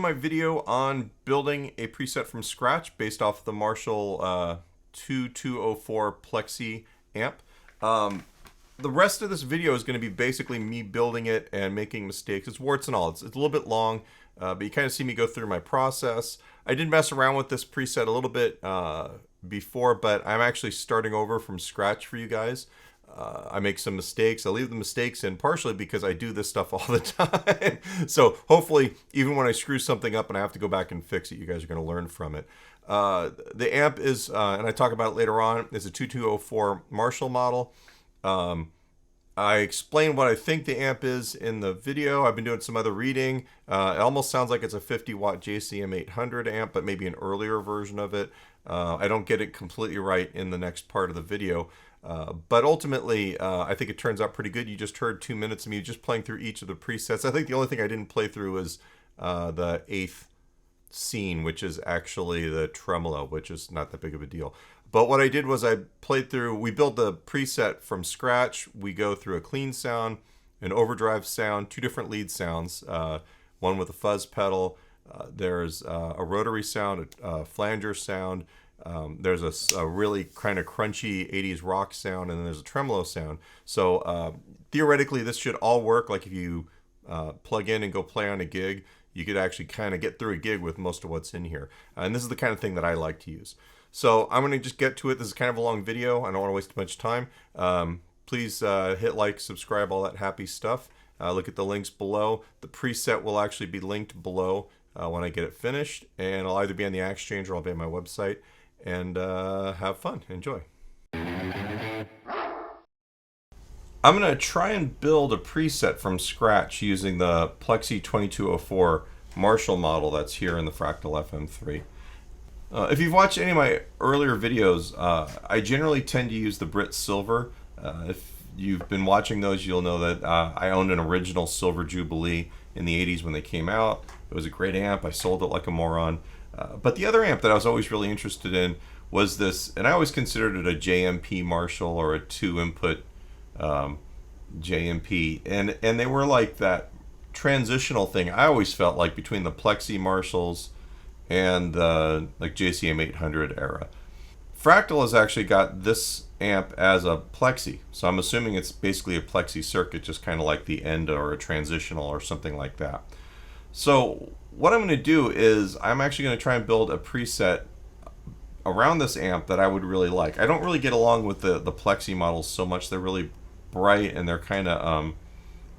my video on building a preset from scratch based off the Marshall 2204 Plexi amp. The rest of this video is going to be basically me building it and making mistakes. It's warts and all. It's a little bit long, but you kind of see me go through my process. I did mess around with this preset a little bit before, but I'm actually starting over from scratch for you guys. I make some mistakes. I leave the mistakes in partially because I do this stuff all the time. So hopefully, even when I screw something up and I have to go back and fix it, you guys are going to learn from it. The amp is, and I talk about it later on, is a 2204 Marshall model. I explain what I think the amp is in the video. I've been doing some other reading. It almost sounds like it's a 50 watt JCM 800 amp, but maybe an earlier version of it. I don't get it completely right in the next part of the video. But ultimately, I think it turns out pretty good. You just heard 2 minutes of me just playing through each of the presets. I think the only thing I didn't play through was the 8th scene, which is actually the tremolo, which is not that big of a deal. But what I did was I played through, we built the preset from scratch. We go through a clean sound, an overdrive sound, 2 different lead sounds, one with a fuzz pedal. There's a rotary sound, a flanger sound. There's a really kind of crunchy 80s rock sound, and then there's a tremolo sound. So theoretically, this should all work. Like if you plug in and go play on a gig, you could actually kind of get through a gig with most of what's in here. And this is the kind of thing that I like to use. So I'm going to just get to it. This is kind of a long video. I don't want to waste much time. Please hit like, subscribe, all that happy stuff. Look at the links below. The preset will actually be linked below when I get it finished. And I'll either be on the Exchange or I'll be on my website. And have fun. Enjoy. I'm going to try and build a preset from scratch using the Plexi 2204 Marshall model that's here in the Fractal FM3. If you've watched any of my earlier videos, I generally tend to use the Brit Silver. If you've been watching those, you'll know that I owned an original Silver Jubilee in the 80s when they came out. It was a great amp. I sold it like a moron. But the other amp that I was always really interested in was this, and I always considered it a JMP Marshall or a 2-input JMP. And they were like that transitional thing I always felt like between the Plexi Marshalls and the like JCM 800 era. Fractal has actually got this amp as a Plexi, so I'm assuming it's basically a Plexi circuit, just kind of like the end or a transitional or something like that. So what I'm going to do is I'm actually going to try and build a preset around this amp that I would really like. I don't really get along with the Plexi models so much. They're really bright and they're kind of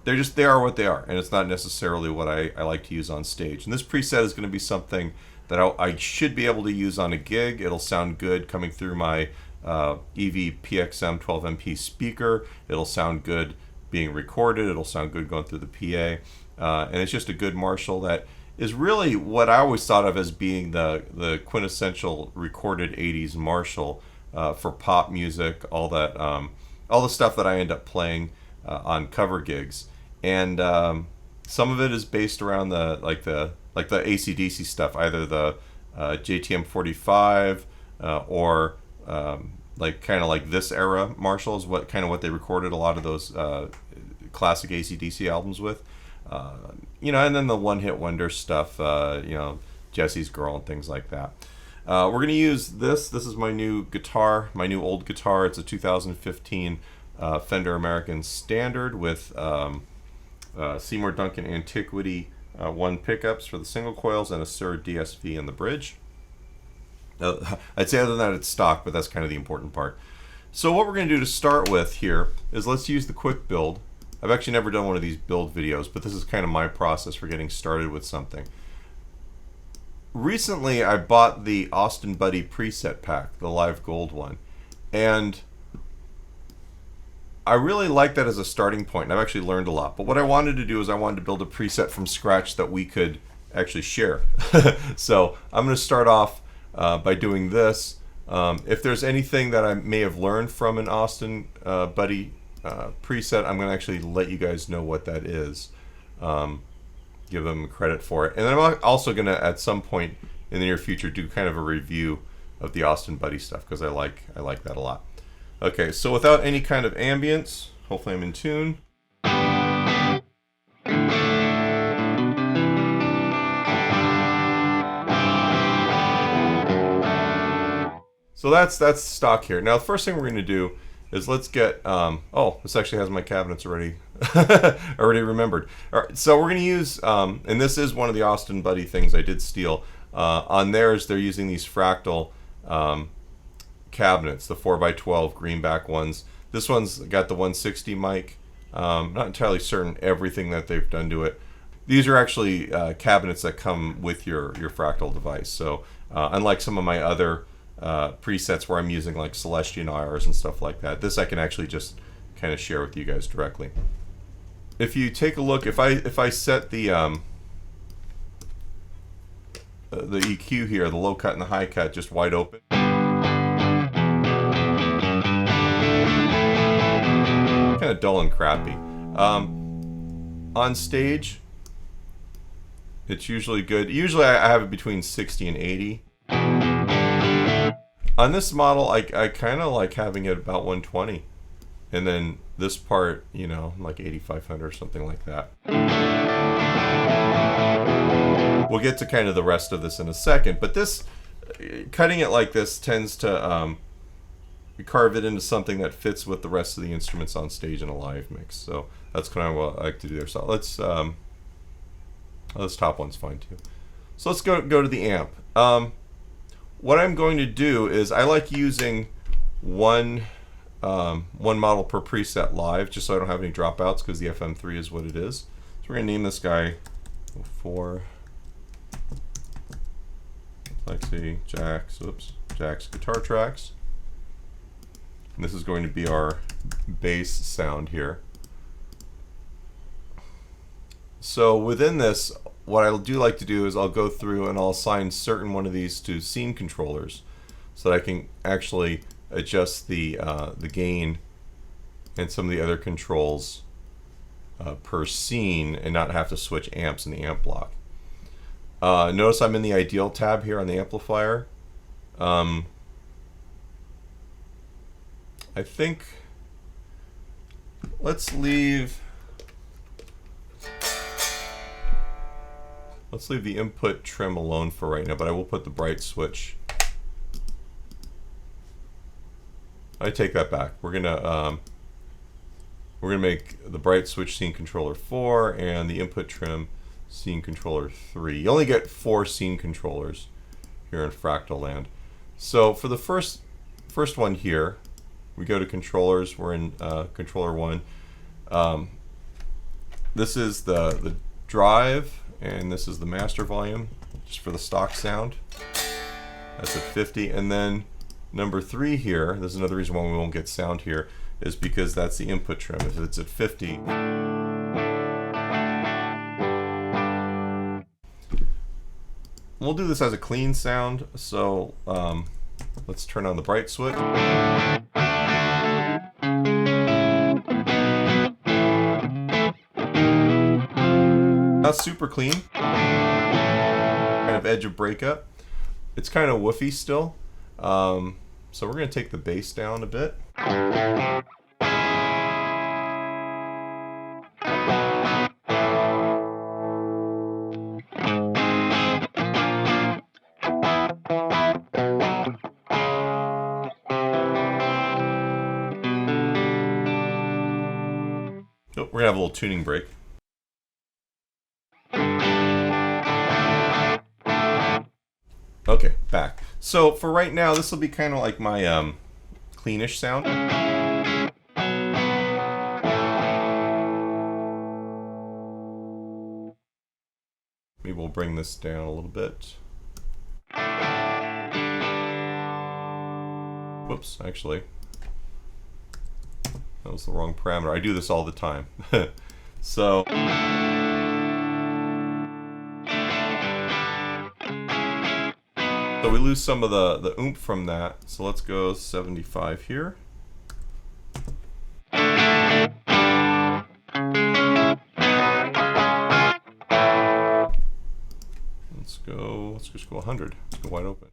they are what they are, and it's not necessarily what I like to use on stage. And this preset is going to be something that I should be able to use on a gig. It'll sound good coming through my EV PXM 12MP speaker. It'll sound good being recorded. It'll sound good going through the PA. And it's just a good Marshall that is really what I always thought of as being the quintessential recorded 80s Marshall for pop music, all the stuff that I end up playing on cover gigs. And some of it is based around the AC/DC stuff, either the JTM 45 or kind of like this era Marshall is what they recorded a lot of those classic AC/DC albums with. And then the one-hit wonder stuff, Jesse's Girl and things like that. We're going to use this. This is my new guitar, my new old guitar. It's a 2015 Fender American Standard with Seymour Duncan Antiquity 1 pickups for the single coils and a Sur DSV in the bridge. I'd say other than that it's stock, but that's kind of the important part. So what we're going to do to start with here is let's use the quick build. I've actually never done one of these build videos, but this is kind of my process for getting started with something. Recently I bought the Austin Buddy preset pack, the live gold one, and I really like that as a starting point, and I've actually learned a lot. But what I wanted to do is I wanted to build a preset from scratch that we could actually share. So I'm going to start off by doing this. If there's anything that I may have learned from an Austin Buddy preset, I'm going to actually let you guys know what that is. Give them credit for it. And then I'm also going to, at some point in the near future, do kind of a review of the Austin Buddy stuff, because I like that a lot. Okay, so without any kind of ambience, hopefully I'm in tune. So that's stock here. Now the first thing we're going to do is let's get, oh, this actually has my cabinets already already remembered. All right, so we're going to use, and this is one of the Austin Buddy things I did steal. On theirs, they're using these Fractal cabinets, the 4x12 greenback ones. This one's got the 160 mic. Not entirely certain everything that they've done to it. These are actually cabinets that come with your Fractal device. So unlike some of my other presets where I'm using like Celestion IRs and stuff like that, this I can actually just kind of share with you guys directly. If you take a look, if I set the EQ here, the low cut and the high cut just wide open. Kind of dull and crappy. On stage, it's usually good. Usually I have it between 60 and 80. On this model, I kind of like having it about 120. And then this part, you know, like 8,500 or something like that. We'll get to kind of the rest of this in a second, but this, cutting it like this tends to carve it into something that fits with the rest of the instruments on stage in a live mix. So that's kind of what I like to do there. So let's, this top one's fine too. So let's go to the amp. What I'm going to do is I like using one model per preset live, just so I don't have any dropouts, because the FM3 is what it is. So we're going to name this guy 4 Plexi Jack's guitar tracks. And this is going to be our bass sound here. So within this, what I do like to do is I'll go through and I'll assign certain one of these to scene controllers, so that I can actually adjust the gain and some of the other controls per scene and not have to switch amps in the amp block. Notice I'm in the Ideal tab here on the amplifier. I think let's leave the input trim alone for right now, but I will put the bright switch. I take that back. We're gonna make the bright switch scene controller 4 and the input trim scene controller 3. You only get 4 scene controllers here in Fractal land. So for the first one here, we go to controllers. We're in controller 1. This is the drive, and this is the master volume, just for the stock sound. That's at 50, and then number 3 here, this is another reason why we won't get sound here, is because that's the input trim. If it's at 50, we'll do this as a clean sound, so let's turn on the bright switch. Not super clean, kind of edge of breakup. It's kind of woofy still. So we're going to take the bass down a bit. Oh, we're going to have a little tuning break. Okay, back. So for right now, this will be kind of like my cleanish sound. Maybe we'll bring this down a little bit. Whoops, actually, that was the wrong parameter. I do this all the time. So we lose some of the oomph from that. So let's go 75 here. Let's just go 100. Let's go wide open.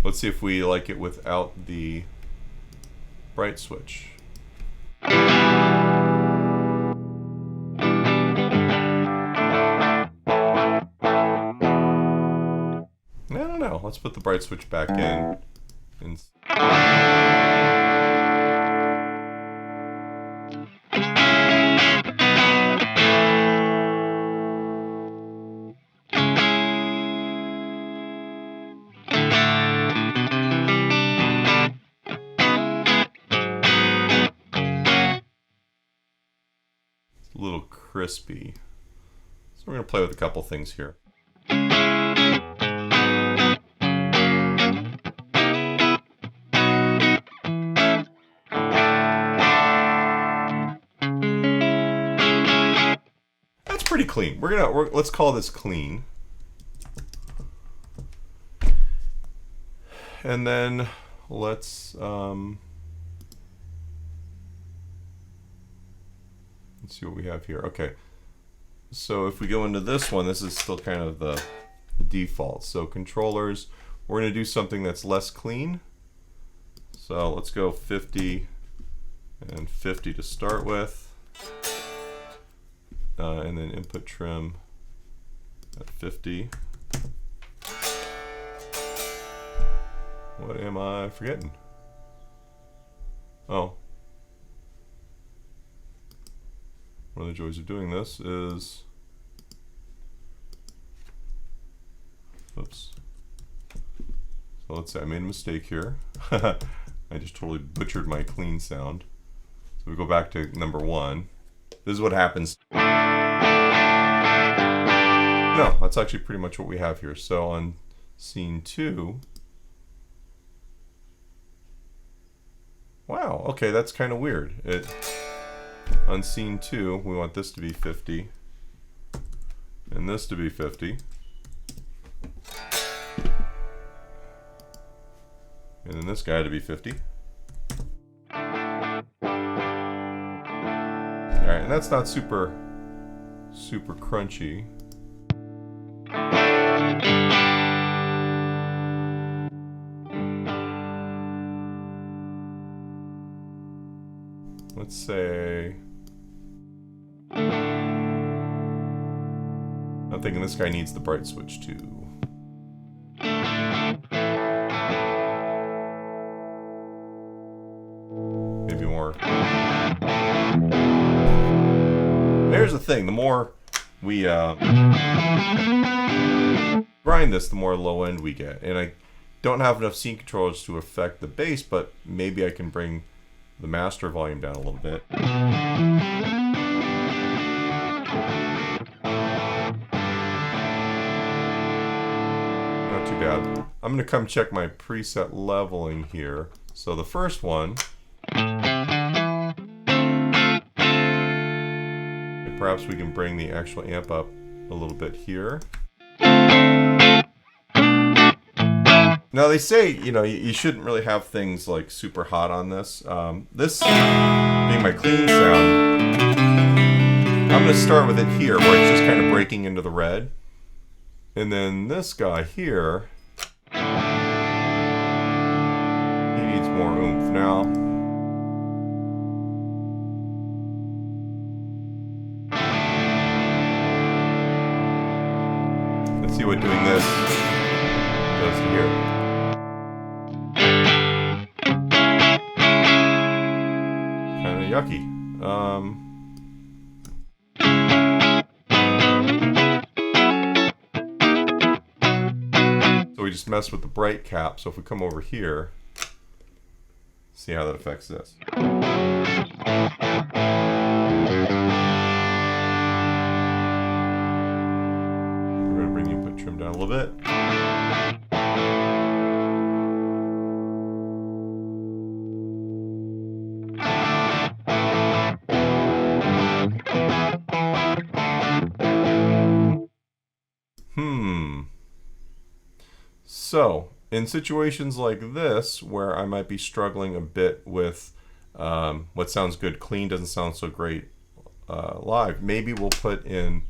Let's see if we like it without the bright switch. let's put the bright switch back in. And it's a little crispy. So we're going to play with a couple things here. That's pretty clean. Let's call this clean. And then let's see what we have here. Okay. So if we go into this one, this is still kind of the default. So controllers, we're going to do something that's less clean. So let's go 50 and 50 to start with. And then input trim at 50. What am I forgetting? Oh. One of the joys of doing this is, oops. So let's say I made a mistake here. I just totally butchered my clean sound. So we go back to number 1. This is what happens. No, that's actually pretty much what we have here. So on scene 2, wow, okay, that's kind of weird. On scene 2, we want this to be 50, and this to be 50, and then this guy to be 50. Alright, and that's not super crunchy. Let's say, I'm thinking this guy needs the bright switch too. Maybe more. There's the thing, the more we grind this, the more low end we get. And I don't have enough scene controllers to affect the bass, but maybe I can bring the master volume down a little bit. Not too bad. I'm going to come check my preset leveling here. So the first one, perhaps we can bring the actual amp up a little bit here. Now they say, you know, you shouldn't really have things like super hot on this. This being my clean sound, I'm going to start with it here where it's just kind of breaking into the red. And then this guy here, he needs more oomph. Now, let's see what doing this does to here. Yucky. So we just messed with the bright cap. So if we come over here, see how that affects this. We're going to bring the input trim down a little bit. So, in situations like this, where I might be struggling a bit with what sounds good clean doesn't sound so great live, maybe we'll put in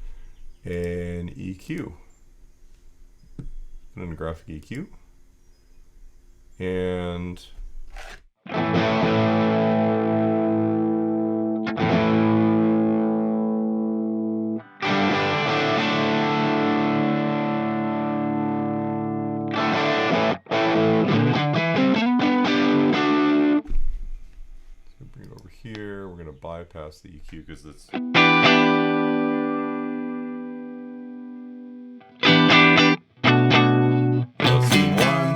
an EQ. Put in a graphic EQ. And here. We're going to bypass the EQ because it's... Scene 1.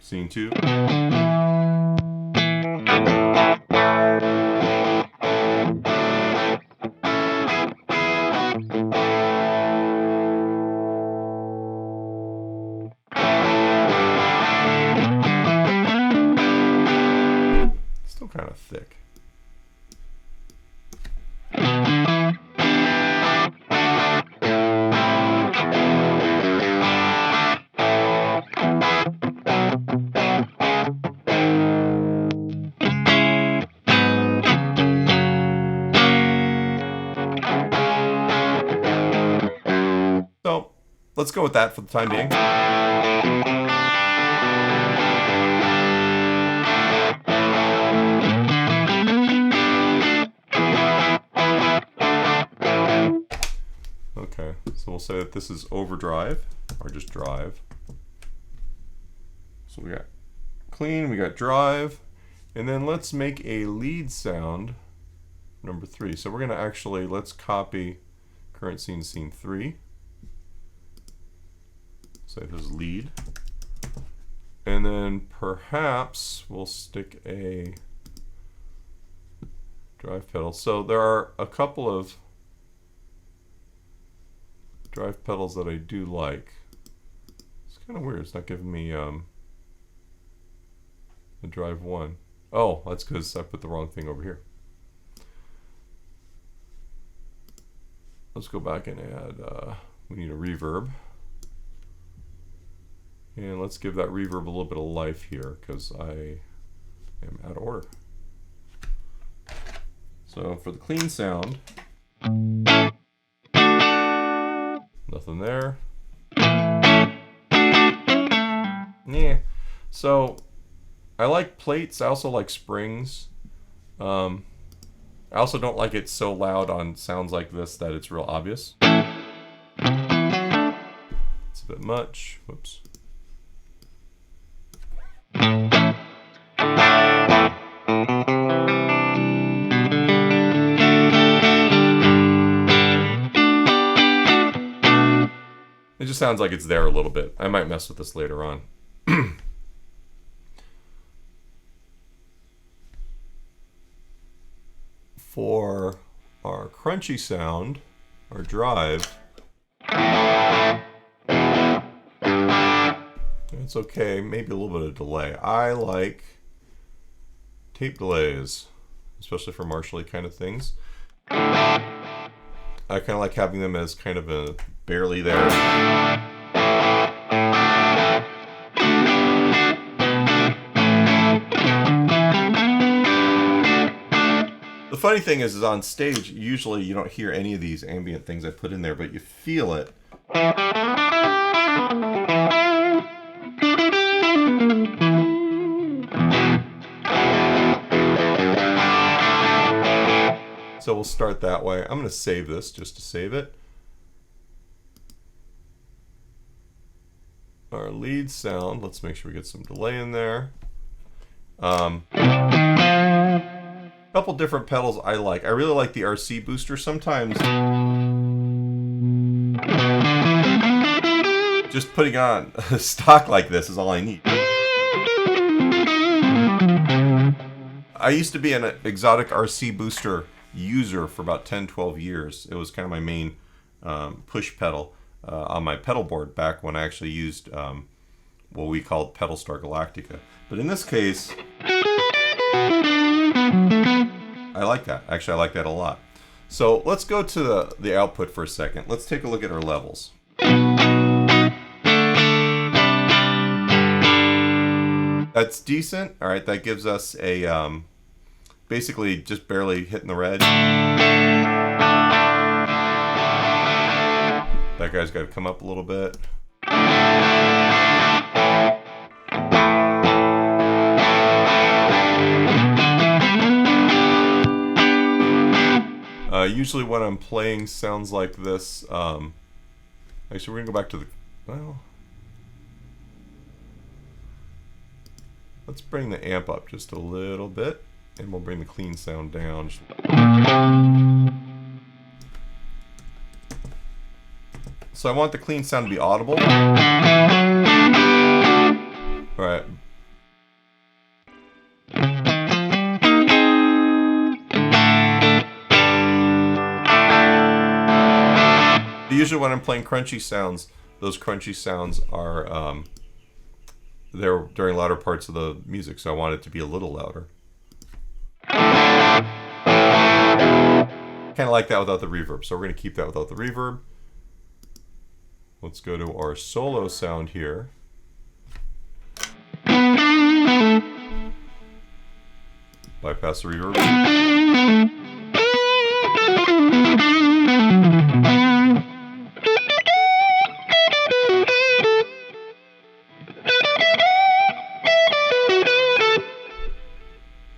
Scene 2. Still kind of thick. So let's go with that for the time being. Okay, so we'll say that this is overdrive, or just drive. So we got clean, we got drive, and then let's make a lead sound, number 3. So we're going to actually, let's copy current scene, scene 3. Say this is lead. And then perhaps we'll stick a drive pedal. So there are a couple of drive pedals that I do like. It's kind of weird. It's not giving me the drive 1. Oh, that's because I put the wrong thing over here. Let's go back and add, we need a reverb. And let's give that reverb a little bit of life here because I am out of order. So for the clean sound, nothing there. Yeah. So I like plates. I also like springs. I also don't like it so loud on sounds like this that it's real obvious. It's a bit much. Whoops. It just sounds like it's there a little bit. I might mess with this later on. For our crunchy sound, our drive, it's okay, maybe a little bit of delay. I like tape delays, especially for Marshall-y kind of things. I kind of like having them as kind of a barely there. The funny thing is on stage, usually you don't hear any of these ambient things I put in there, but you feel it. So we'll start that way. I'm going to save this just to save it. Our lead sound, let's make sure we get some delay in there. Couple different pedals I like. I really like the RC booster. Sometimes just putting on a stock like this is all I need. I used to be an exotic RC booster user for about 10-12 years. It was kind of my main push pedal on my pedal board back when I actually used what we called Pedal Star Galactica. But in this case, I like that. Actually, I like that a lot. So let's go to the output for a second. Let's take a look at our levels. That's decent. All right, that gives us a basically just barely hitting the red. That guy's got to come up a little bit. Usually when I'm playing sounds like this, actually we're going to go back to the, well, Let's bring the amp up just a little bit, and we'll bring the clean sound down. So I want the clean sound to be audible. All right. Usually when I'm playing crunchy sounds, those crunchy sounds are there during louder parts of the music, so I want it to be a little louder. Kind of like that without the reverb, so we're going to keep that without the reverb. Let's go to our solo sound here. Bypass the reverb.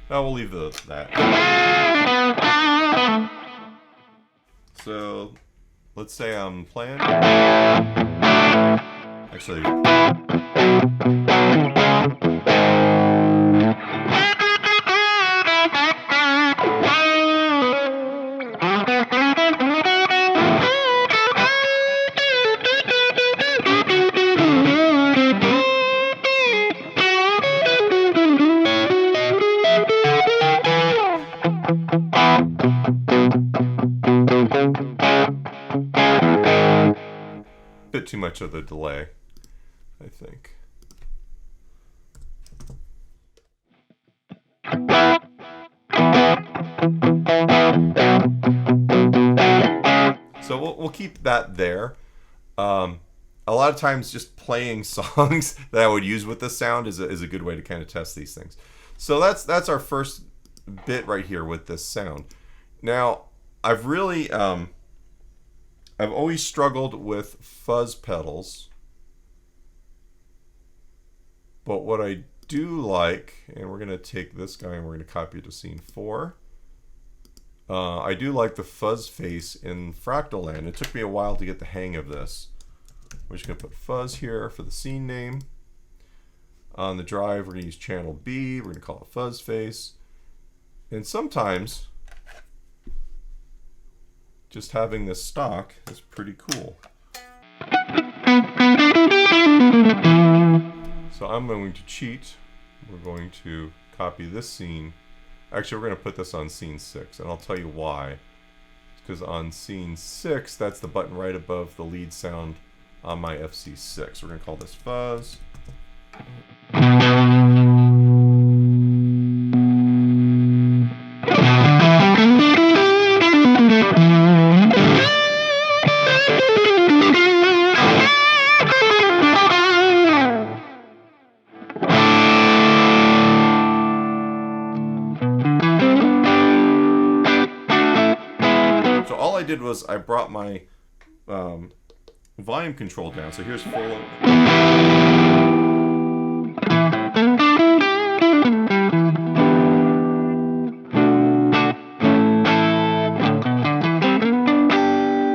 Now we'll leave that. So let's say I'm playing. Actually. Bit too much of the delay, I think. So we'll keep that there. A lot of times just playing songs that I would use with this sound is a good way to kind of test these things. So that's our first bit right here with this sound. Now, I've really I've always struggled with fuzz pedals, but what I do like, and we're going to take this guy and we're going to copy it to scene 4. I do like the fuzz face in Fractal Land. It took me a while to get the hang of this. We're just going to put fuzz here for the scene name. On the drive, we're going to use channel B. We're going to call it fuzz face. And sometimes just having this stock is pretty cool. So I'm going to cheat. We're going to copy this scene. Actually, we're going to put this on scene 6, and I'll tell you why. It's because on scene 6, that's the button right above the lead sound on my FC6. We're going to call this fuzz. Did was I brought my volume control down. So here's full.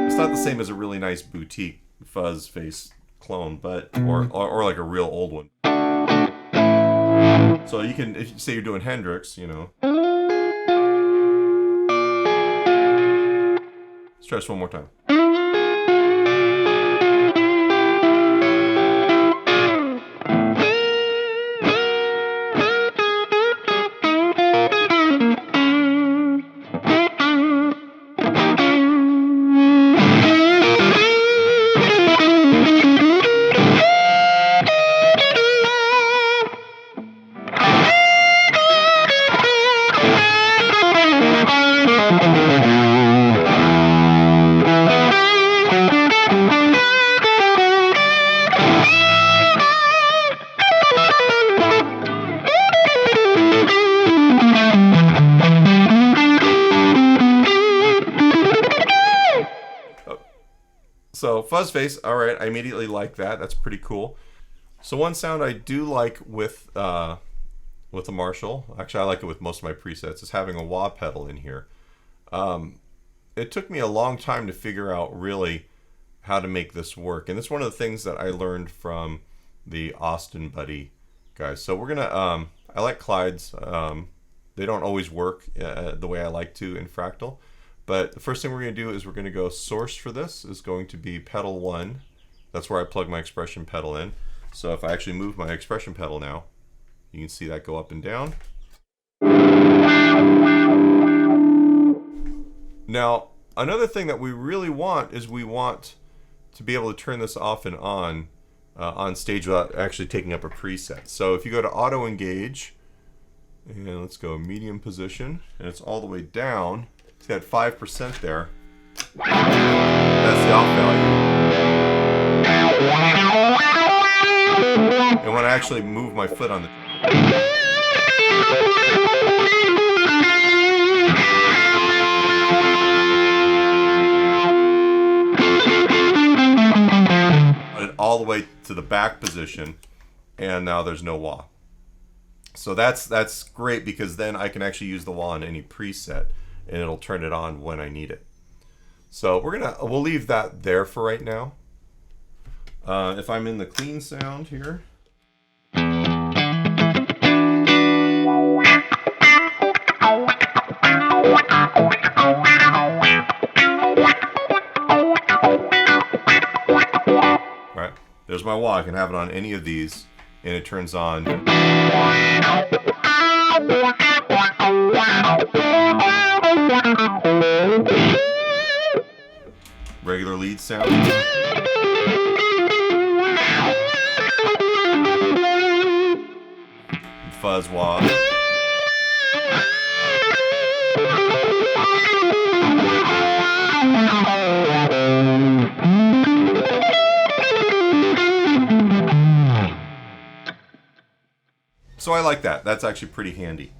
It's not the same as a really nice boutique fuzz face clone, but or like a real old one. So you can, if you say you're doing Hendrix, you know. Let's try this one more time. So fuzz face, all right, I immediately like that. That's pretty cool. So one sound I do like with the Marshall, actually I like it with most of my presets, is having a wah pedal in here. It took me a long time to figure out really how to make this work, and it's one of the things that I learned from the Austin Buddy guys. So we're gonna, I like Clydes. They don't always work the way I like to in Fractal. But the first thing we're going to do is we're going to go source for this is going to be pedal 1. That's where I plug my expression pedal in. So if I actually move my expression pedal now, you can see that go up and down. Now, another thing that we really want is we want to be able to turn this off and on stage without actually taking up a preset. So if you go to auto engage, and let's go medium position, and it's all the way down, it's got 5% there. That's the off value. And when I actually move my foot on the all the way to the back position, and now there's no wah. So that's great, because then I can actually use the wah on any preset and it'll turn it on when I need it. So we'll leave that there for right now. If I'm in the clean sound here, right, there's my wah. I can have it on any of these and it turns on. Regular lead sound. Fuzz wah. So I like that. That's actually pretty handy.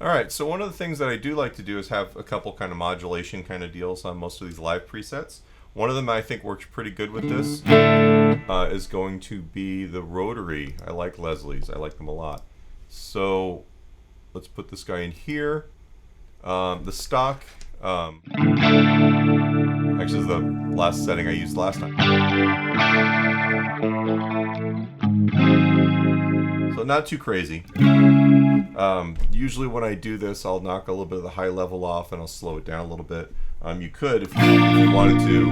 Alright, so one of the things that I do like to do is have a couple kind of modulation kind of deals on most of these live presets. One of them I think works pretty good with this is going to be the Rotary. I like Leslie's. I like them a lot. So let's put this guy in here. The stock, actually this is the last setting I used last time. So not too crazy. Usually when I do this, I'll knock a little bit of the high level off and I'll slow it down a little bit. You could, if you wanted to.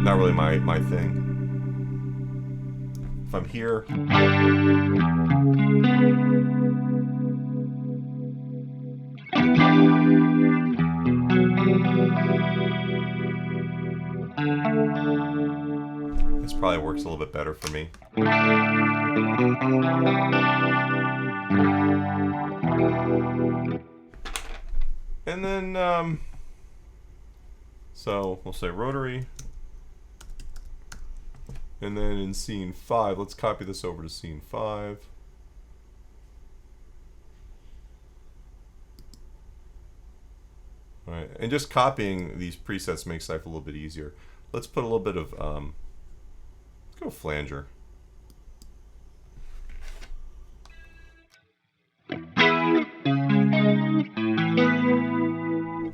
Not really my thing. If I'm here. This probably works a little bit better for me. And then, so we'll say Rotary. And then in scene 5, let's copy this over to scene 5. All right, and just copying these presets makes life a little bit easier. Let's put a little bit of, let's go flanger.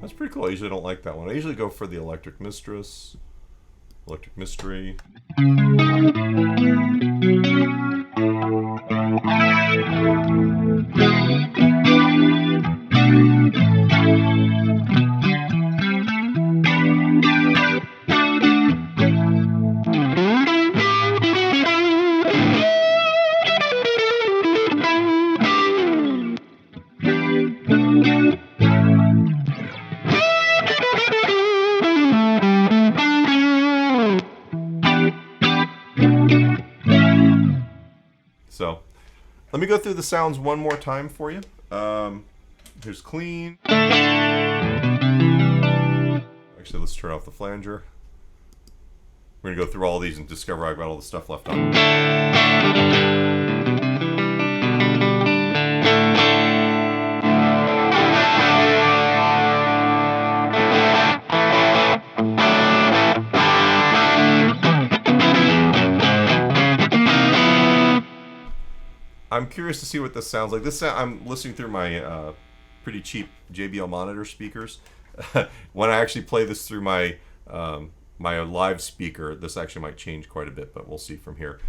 That's pretty cool. I usually don't like that one. I usually go for the Electric Mistress, Electric Mystery. So, let me go through the sounds one more time for you. Here's clean. Actually, let's turn off the flanger. We're going to go through all these and discover I've got all the stuff left on. I'm curious to see what this sounds like. I'm listening through my pretty cheap JBL monitor speakers. When I actually play this through my my live speaker, this actually might change quite a bit, but we'll see from here.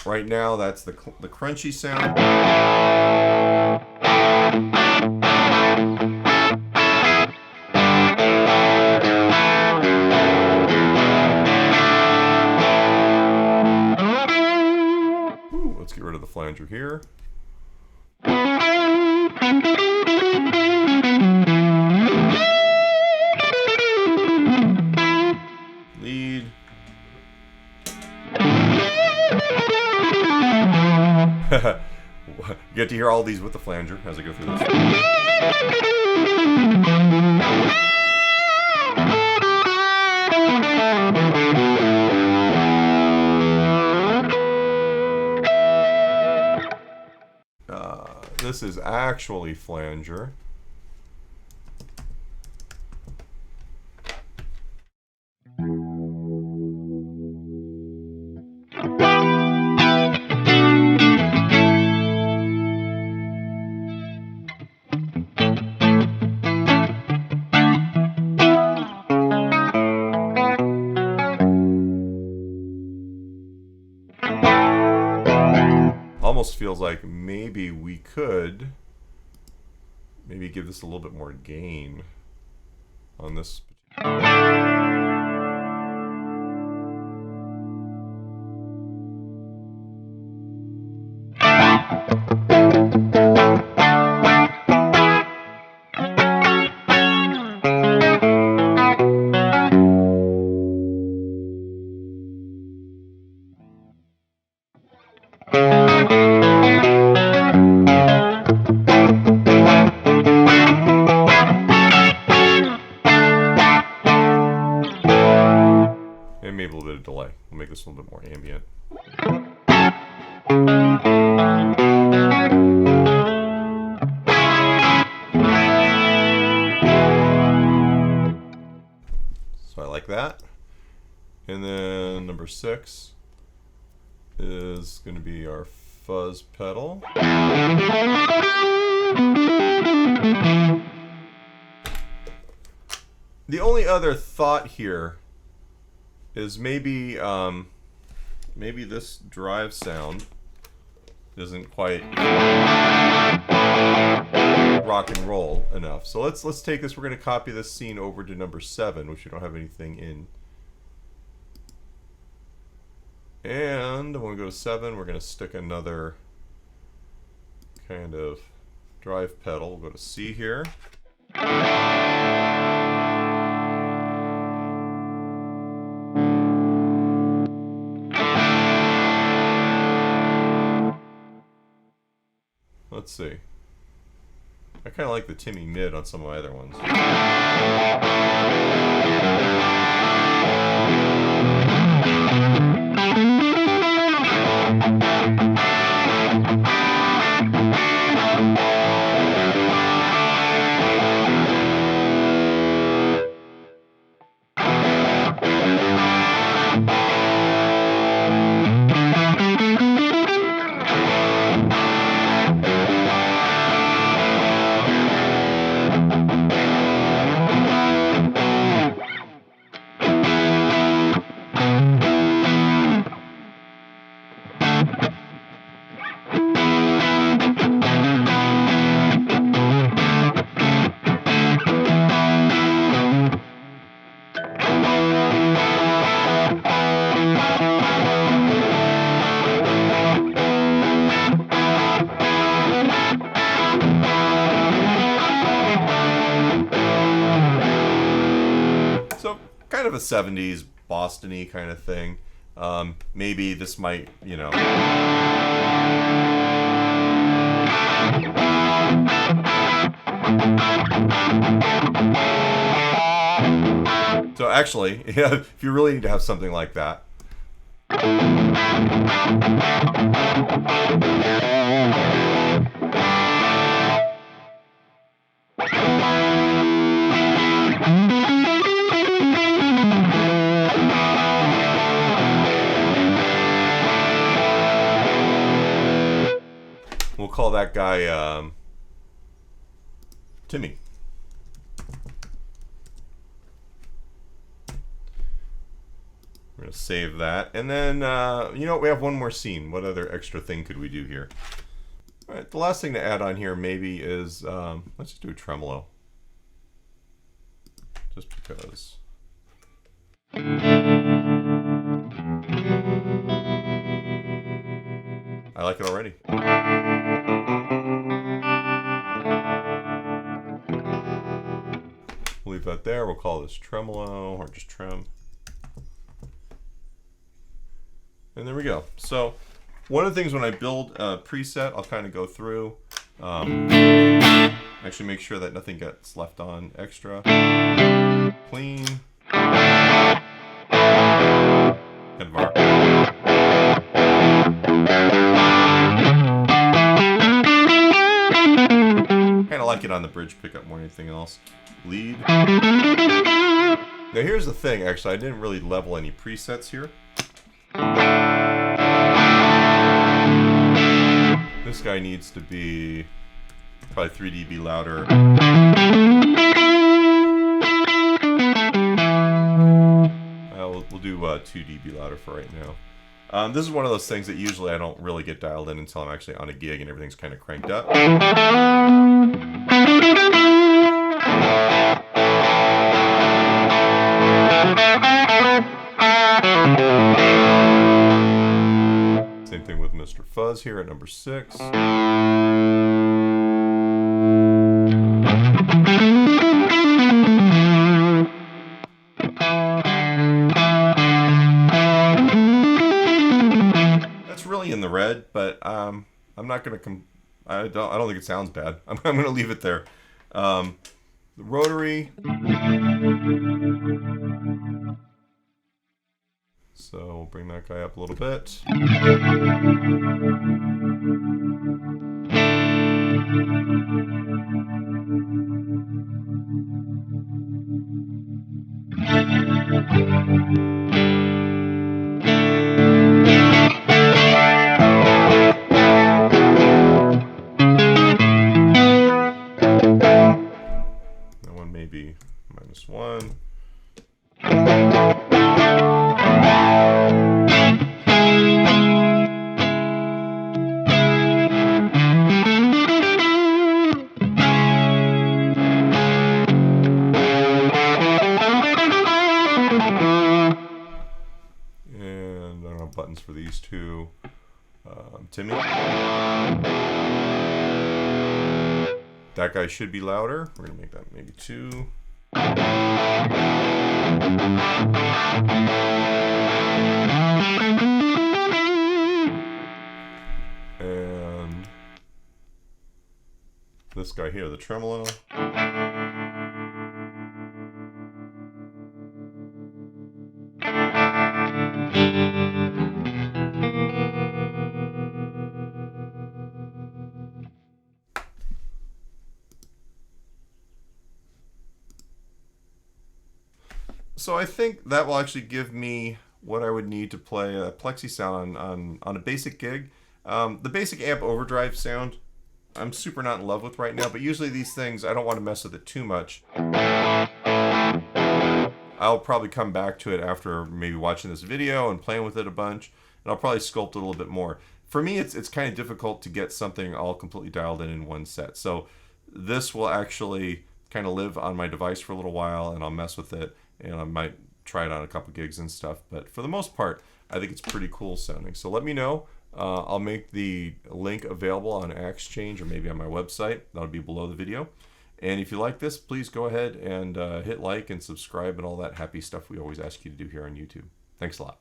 Right now, that's the crunchy sound. Ooh, let's get rid of the flanger here. Lead. You get to hear all these with the flanger as I go through this. This is actually flanger. Almost feels like maybe we could give this a little bit more gain on this. And maybe a little bit of delay. We'll make this a little bit more ambient. So I like that. And then number 6 is going to be our fuzz pedal. The only other thought here is maybe this drive sound isn't quite rock and roll enough. So let's take this. We're going to copy this scene over to number 7, which we don't have anything in. And when we go to 7, we're going to stick another kind of drive pedal. We'll go to C here. Let's see. I kind of like the Timmy mid on some of my other ones. Kind of a 70s Boston-y kind of thing. Maybe this might, you know. So actually, yeah, if you really need to have something like that. We'll call that guy Timmy. We're going to save that. And then, you know what? We have one more scene. What other extra thing could we do here? All right, the last thing to add on here maybe is, let's just do a tremolo. Just because. I like it already. We'll leave that there. We'll call this tremolo or just trem. And there we go. So one of the things when I build a preset, I'll kind of go through, actually make sure that nothing gets left on extra, clean, kind of our kind of like it on the bridge pickup more than anything else. Lead. Now here's the thing, actually, I didn't really level any presets here. This guy needs to be probably 3 dB louder. We'll do 2 dB louder for right now. This is one of those things that usually I don't really get dialed in until I'm actually on a gig and everything's kind of cranked up. Same thing with Mr. Fuzz here at number 6. That's really in the red, but I'm not gonna I don't think it sounds bad. I'm gonna leave it there. The rotary. So we'll bring that guy up a little bit. That one may be -1. And I don't have buttons for these two. Timmy. That guy should be louder. We're going to make that maybe 2. And this guy here, the tremolo. So I think that will actually give me what I would need to play a plexi sound on a basic gig. The basic amp overdrive sound, I'm super not in love with right now, but usually these things, I don't want to mess with it too much. I'll probably come back to it after maybe watching this video and playing with it a bunch, and I'll probably sculpt it a little bit more. For me, it's kind of difficult to get something all completely dialed in one set. So this will actually kind of live on my device for a little while, and I'll mess with it, and I might try it on a couple gigs and stuff. But for the most part, I think it's pretty cool sounding. So let me know. I'll make the link available on Exchange or maybe on my website. That'll be below the video. And if you like this, please go ahead and hit like and subscribe and all that happy stuff we always ask you to do here on YouTube. Thanks a lot.